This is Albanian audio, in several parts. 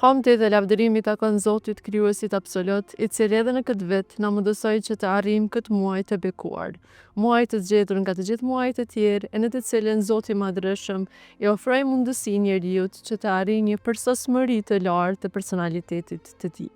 Hamti dhe lavdërimi takon Zotit Krijuesit absolut, I cili edhe në këtë vit na mundësoi që të arrijmë këtë muaj të bekuar. Muaj të zgjedhur nga të gjithë muajt e tjerë, e në të cilin Zoti I Madhërisëm I ofroi mundësi njeriut që të arrijë një përsosmëri të lartë të personalitetit të tij.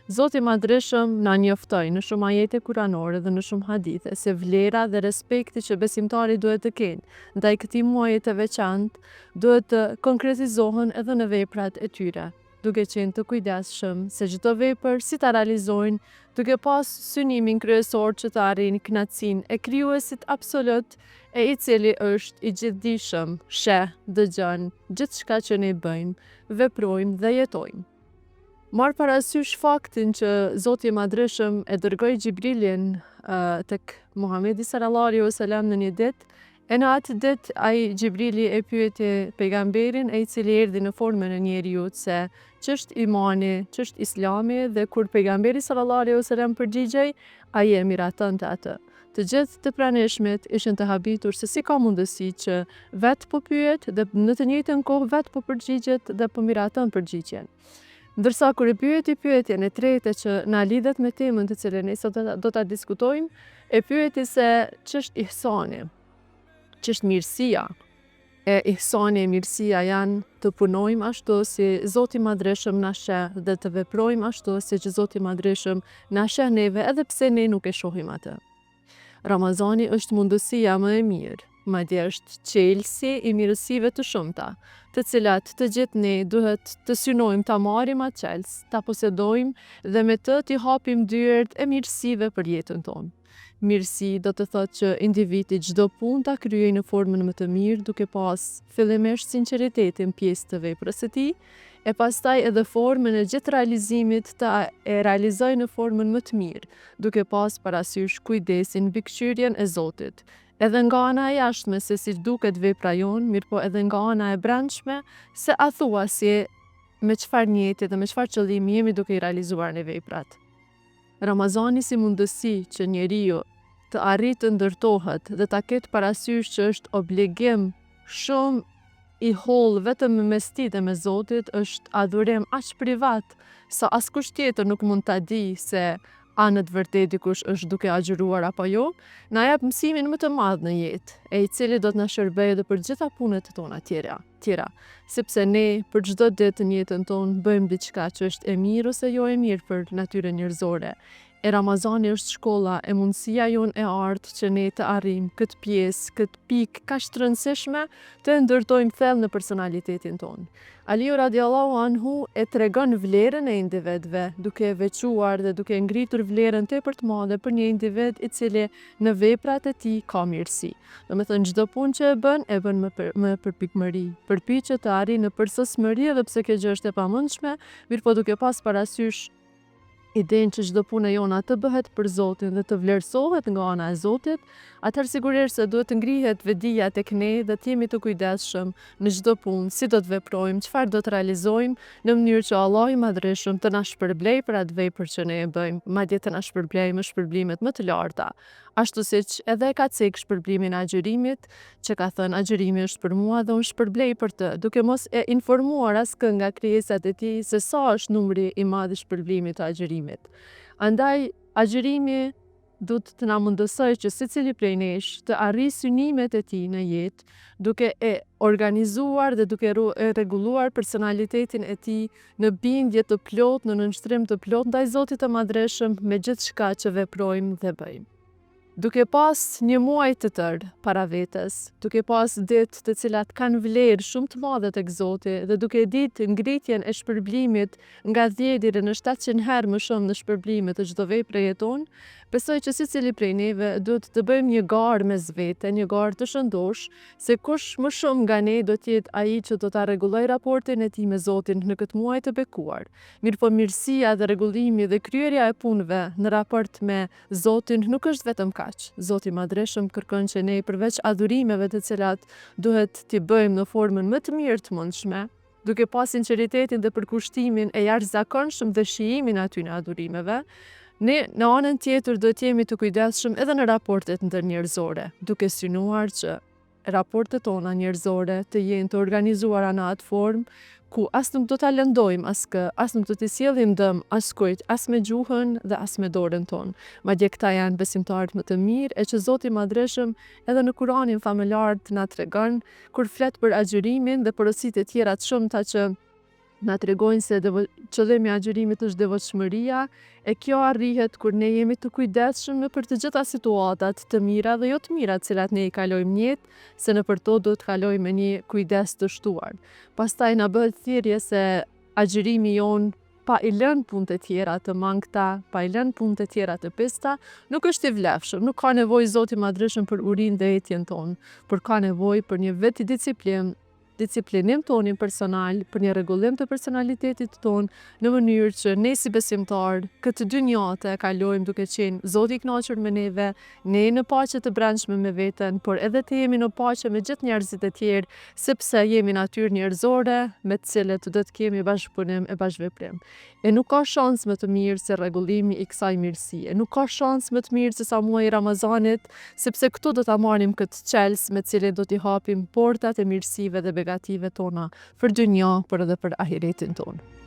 Zoti I Madhërisëm na njoftoi në shumë ajete kuranore dhe në shumë hadithe se vlera dhe respekti që besimtari duhet të kenë ndaj këtij muaji të veçantë duhet të konkretizohen edhe në veprat e tyre, duke qenë të kujdesshëm se çdo vepër si ta realizojnë, duke pas synimin kryesor që të arrijnë kënaqësinë e Krijuesit absolut, I cili është I gjithdijshëm, sheh, dëgjon gjithçka që ne bëjmë, veprojmë dhe jetojmë. Marr parasysh faktin që Zoti I Madhërisëm e dërgoi Xhibrilin tek Muhamedi sallallahu alaihi wasallam në një ditë, e në atë ditë ai Xhibrili e pyeti pejgamberin I cili erdhi në formën e njeriut se ç'është imani, ç'është Islami, dhe kur pejgamberi sallallahu alaihi wasallam përgjigjej, ai e miratonte atë. Të gjithë të pranishmit ishin të habitur se si ka mundësi që vetë po pyet dhe në të njëjtën kohë vetë po përgjigjet dhe po miraton përgjigjen. Ndërsa kur I pyeti pyetjen e tretë që na lidhet me temën të cilën ne sot do ta diskutojmë, e pyeti se ç'është ihsani, ç'është mirësia. E ihsani e mirësia janë të punojmë ashtu si Zoti I Madhërisëm na sheh dhe të veprojmë ashtu si që Zoti I Madhërisëm na sheh neve edhe pse ne nuk e shohim atë. Ramazani është mundësia më e mirë, madje është qelsi I mirësive të shumta, të cilat të gjithë ne duhet të synojmë ta marrim atë qels, ta posedojmë dhe me të t'i hapim dyert e mirësive për jetën tonë. Mirësi do të thotë që individi çdo punë ta kryejë në formën më të mirë, duke pas fillimisht sinqeritetin pjesë të veprës së tij, e pastaj edhe formën e gjithë realizimit ta e realizojë në formën më të mirë, duke pas parasysh kujdesin, mbikëqyrjen e Zotit. Edhe nga ana e jashtme se si duket vepra jonë, mirëpo edhe nga ana e brendshme se a thua si me çfarë niyeti dhe me çfarë qëllimi jemi duke I realizuar në veprat. Ramazani si mundësi që njeriu të arrijë të ndërtohet dhe ta ketë parasysh që është obligim shumë I holl vetëm mes tij dhe me Zotit, është adhurim aq privat sa askush tjetër nuk mund ta di se a në të vërtetë dikush është duke agjëruar apo jo, na jep mësimin më të madh në jetë, I cili do të na shërbejë edhe për gjitha punët tona tjera, sepse ne për çdo ditë në jetën tonë bëjmë diçka që është e mirë ose jo e mirë për natyrën njerëzore. E Ramazani është shkolla e mundësia jonë e artë që ne të arrijmë këtë pjesë, këtë pikë kaq të rëndësishme të ndërtojmë thellë në personalitetin tonë. Aliu radiallahu anhu e tregon vlerën e individëve, duke e veçuar dhe duke ngritur vlerën tepër të madhe për një individ I cili në veprat e tij ka mirësi. Domethënë çdo punë që e bën me përpikmëri, përpiqet të arrijë në përsosmëri edhe pse kjo gjë është e pamundshme, mirëpo duke pas parasysh idenë që çdo punë e jona të bëhet për Zotin dhe të vlerësohet nga ana e Zotit, atëherë sigurisht se duhet të ngrihet vetdia tek ne dhe të jemi të kujdesshëm në çdo punë, si do të veprojmë, çfarë do të realizojmë, në mënyrë që Allahu I Madhërisëm të na shpërblej për atë vepër që ne e bëjmë, madje të na shpërblej me shpërblimet më të larta. Ashtu siç edhe ka cek shpërblimin e agjërimit, që ka thënë agjërimi është për mua dhe unë shpërblej për të, duke mos e informuar askë nga krijesat e tij se sa është numri I madh I shpërblimit të agjërimit. Andaj agjërimi duhet të na mundësoj që secili prej nesh të arrijë synimet e tij në jetë, duke e organizuar dhe duke e rregulluar personalitetin e tij në bindje të plotë, në nënshtrim të plotë ndaj Zotit të Madhërisëm me gjithçka që veprojmë dhe bëjmë. Duke pas një muaj të tërë para vetes, duke pas ditë të cilat kanë vlerë shumë të madhe tek Zoti dhe duke ditë ngritjen e shpërblimit nga 10 deri në 700 herë më shumë në shpërblimet të çdo vepre jeton, besoj që secili prej neve duhet të bëjmë një garë mes vete, një garë të shëndosh, se kush më shumë nga ne do të jetë ai që do ta rregullojë raportin e tij me Zotin në këtë muaj të bekuar. Mirëpo mirësia dhe rregullimi dhe kryerja e punëve në raport me Zotin nuk është vetëm kaq. Zoti I Madhërisëm kërkon që ne përveç adhurimeve të cilat duhet t'i bëjmë në formën më të mirë të mundshme, duke pas sinqeritetin dhe përkushtimin e jashtëzakonshëm dhe shijimin aty në adhurimeve, ne në anën tjetër do të jemi të kujdesshëm edhe në raportet ndërnjerëzore, duke synuar që raportet tona njerëzore të jenë të organizuara në atë formë ku as nuk do ta lëndojmë askë, as nuk do t'i sjellim dëm askujt, as me gjuhën dhe as me dorën tonë. Madje këta janë besimtarët më të mirë, e që Zoti i Madhreshëm edhe në Kuranin familjar na tregon kur flet për agjërimin dhe porositë e tjera të shumta që na tregojnë se qëllimi i agjërimit është devotshmëria, e kjo arrihet kur ne jemi të kujdesshëm në për të gjitha situatat të mira dhe jo të mira të cilat ne i kalojmë në jetë, se nëpër to do të kalojmë me një kujdes të shtuar. Pastaj na bëhet thirrje se agjërimi jon pa i lënë punët e tjera të mangëta, pa i lënë punët e tjera të pista, nuk është i vlefshëm, nuk ka nevojë Zoti i Madhreshëm për urinë dhe etjen tonë, por ka nevojë për një disciplinim tonin personal, për një rregullim të personalitetit ton, në mënyrë që ne si besimtar këtë dynjate e kalojmë duke qenë Zoti i kënaqur me neve, ne në paqe të brendshme me veten, por edhe të jemi në paqe me gjithë njerëzit e tjerë, sepse jemi natyrë njerëzore me të cilët do të kemi bashkëpunim e bashkëveprim. E nuk ka shans më të mirë se rregullimi i kësaj mirësie. Nuk ka shans më të mirë se sa muaji i Ramazanit, sepse këtu do ta marrim këtë qels me cilin do t'i hapim portat e mirësive dhe begative tona për dynja, por edhe për ahiretin tonë.